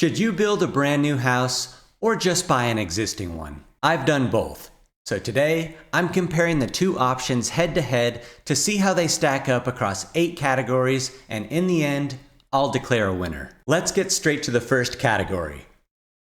Should you build a brand new house or just buy an existing one? I've done both. So today, I'm comparing the two options head to head to see how they stack up across 8 categories, and in the end, I'll declare a winner. Let's get straight to the first category,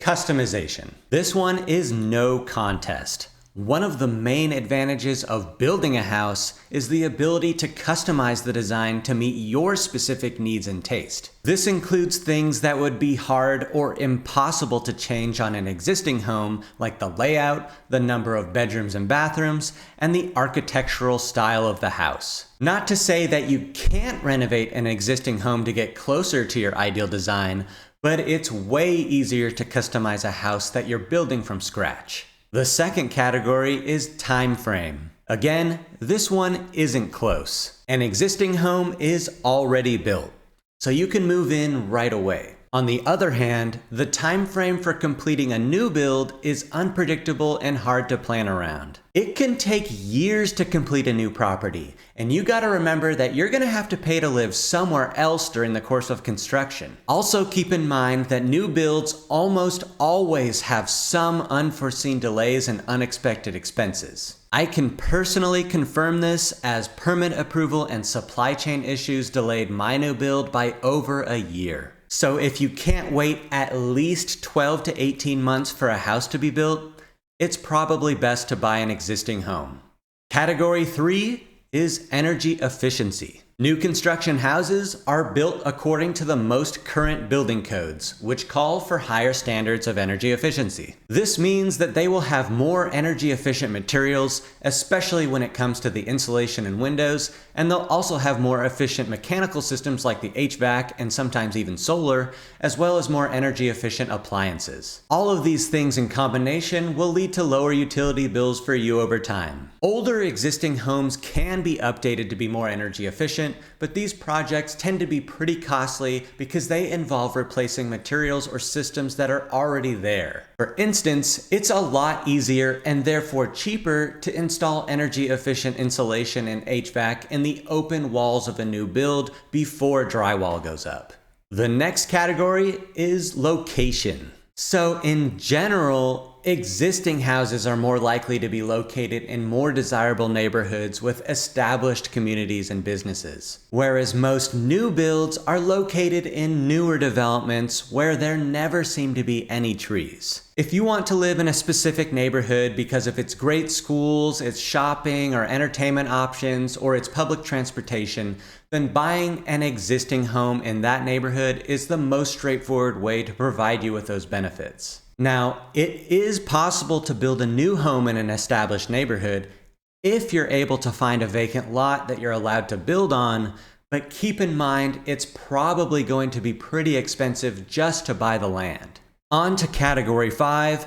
customization. This one is no contest. One of the main advantages of building a house is the ability to customize the design to meet your specific needs and taste. This includes things that would be hard or impossible to change on an existing home, like the layout, the number of bedrooms and bathrooms, and the architectural style of the house. Not to say that you can't renovate an existing home to get closer to your ideal design, but it's way easier to customize a house that you're building from scratch. The second category is time frame. Again, this one isn't close. An existing home is already built, so you can move in right away. On the other hand, the time frame for completing a new build is unpredictable and hard to plan around. It can take years to complete a new property, and you gotta remember that you're gonna have to pay to live somewhere else during the course of construction. Also keep in mind that new builds almost always have some unforeseen delays and unexpected expenses. I can personally confirm this, as permit approval and supply chain issues delayed my new build by over a year. So if you can't wait at least 12 to 18 months for a house to be built, it's probably best to buy an existing home. Category 3 is energy efficiency. New construction houses are built according to the most current building codes, which call for higher standards of energy efficiency. This means that they will have more energy efficient materials, especially when it comes to the insulation and windows, and they'll also have more efficient mechanical systems like the HVAC and sometimes even solar, as well as more energy efficient appliances. All of these things in combination will lead to lower utility bills for you over time. Older existing homes can be updated to be more energy efficient, but these projects tend to be pretty costly because they involve replacing materials or systems that are already there. For instance, it's a lot easier and therefore cheaper to install energy efficient insulation and HVAC in the open walls of a new build before drywall goes up. The next category is location. So in general, existing houses are more likely to be located in more desirable neighborhoods with established communities and businesses, whereas most new builds are located in newer developments where there never seem to be any trees. If you want to live in a specific neighborhood because of its great schools, its shopping or entertainment options, or its public transportation, then buying an existing home in that neighborhood is the most straightforward way to provide you with those benefits. Now, it is possible to build a new home in an established neighborhood if you're able to find a vacant lot that you're allowed to build on, but keep in mind it's probably going to be pretty expensive just to buy the land. On to category 5,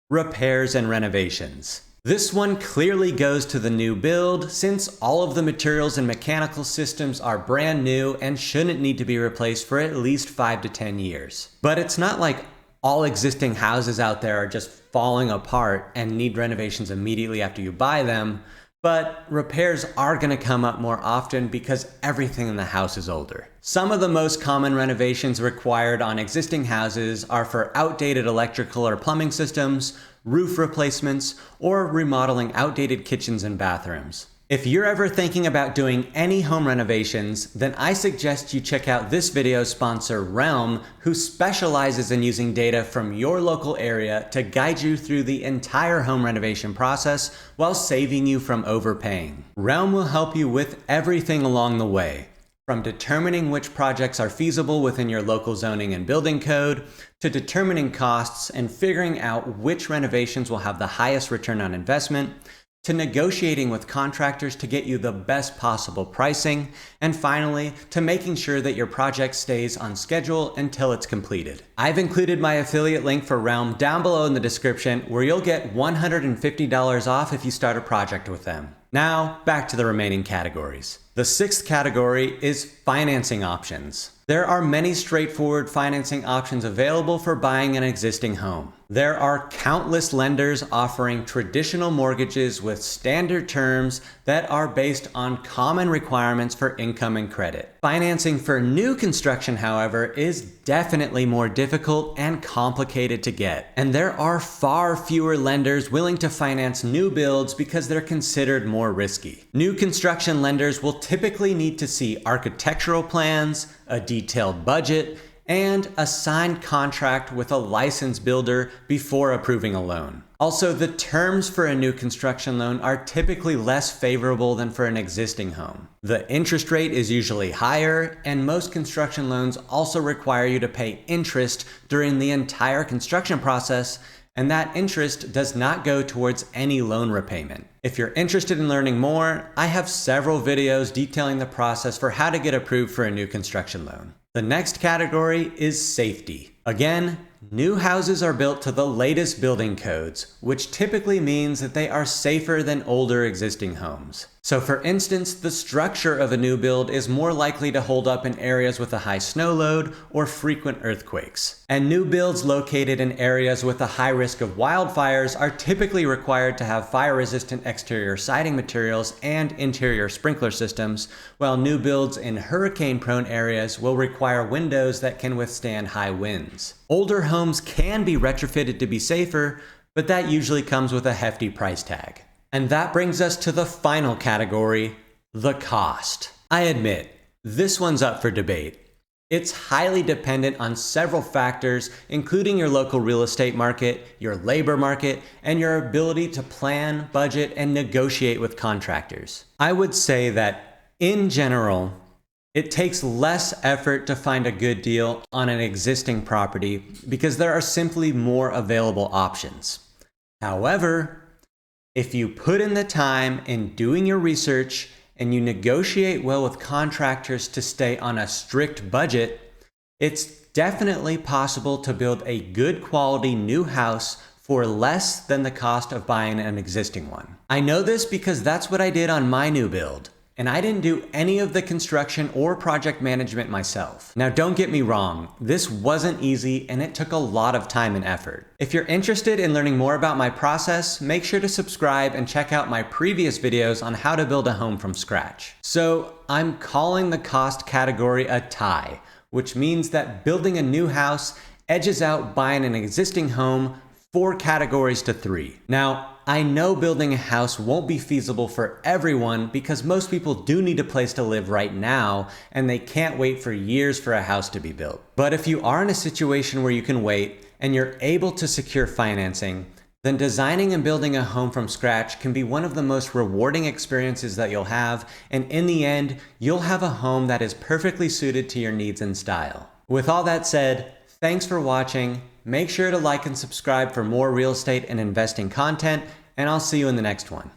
repairs and renovations. This one clearly goes to the new build, since all of the materials and mechanical systems are brand new and shouldn't need to be replaced for at least 5 to 10 years. But it's not like all existing houses out there are just falling apart and need renovations immediately after you buy them, but repairs are going to come up more often because everything in the house is older. Some of the most common renovations required on existing houses are for outdated electrical or plumbing systems, roof replacements, or remodeling outdated kitchens and bathrooms. If you're ever thinking about doing any home renovations, then I suggest you check out this video's sponsor, Realm, who specializes in using data from your local area to guide you through the entire home renovation process while saving you from overpaying. Realm will help you with everything along the way, from determining which projects are feasible within your local zoning and building code, to determining costs and figuring out which renovations will have the highest return on investment, to negotiating with contractors to get you the best possible pricing, and finally, to making sure that your project stays on schedule until it's completed. I've included my affiliate link for Realm down below in the description, where you'll get $150 off if you start a project with them. Now, back to the remaining categories. The 6th category is financing options. There are many straightforward financing options available for buying an existing home. There are countless lenders offering traditional mortgages with standard terms that are based on common requirements for income and credit. Financing for new construction, however, is definitely more difficult and complicated to get. And there are far fewer lenders willing to finance new builds because they're considered more risky. New construction lenders will typically need to see architectural plans, a detailed budget, and a signed contract with a licensed builder before approving a loan. Also, the terms for a new construction loan are typically less favorable than for an existing home. The interest rate is usually higher, and most construction loans also require you to pay interest during the entire construction process, and that interest does not go towards any loan repayment. If you're interested in learning more, I have several videos detailing the process for how to get approved for a new construction loan. The next category is safety. Again, new houses are built to the latest building codes, which typically means that they are safer than older existing homes. So for instance, the structure of a new build is more likely to hold up in areas with a high snow load or frequent earthquakes. And new builds located in areas with a high risk of wildfires are typically required to have fire-resistant exterior siding materials and interior sprinkler systems, while new builds in hurricane-prone areas will require windows that can withstand high winds. Older homes can be retrofitted to be safer, but that usually comes with a hefty price tag. And that brings us to the final category, the cost. I admit, this one's up for debate. It's highly dependent on several factors, including your local real estate market, your labor market, and your ability to plan, budget, and negotiate with contractors. I would say that, in general, it takes less effort to find a good deal on an existing property because there are simply more available options. However, if you put in the time in doing your research and you negotiate well with contractors to stay on a strict budget, it's definitely possible to build a good quality new house for less than the cost of buying an existing one. I know this because that's what I did on my new build. And I didn't do any of the construction or project management myself. Now don't get me wrong, this wasn't easy and it took a lot of time and effort. If you're interested in learning more about my process, make sure to subscribe and check out my previous videos on how to build a home from scratch. So I'm calling the cost category a tie, which means that building a new house edges out buying an existing home 4 categories to 3. Now, I know building a house won't be feasible for everyone because most people do need a place to live right now and they can't wait for years for a house to be built. But if you are in a situation where you can wait and you're able to secure financing, then designing and building a home from scratch can be one of the most rewarding experiences that you'll have, and in the end, you'll have a home that is perfectly suited to your needs and style. With all that said, thanks for watching. Make sure to like and subscribe for more real estate and investing content, and I'll see you in the next one.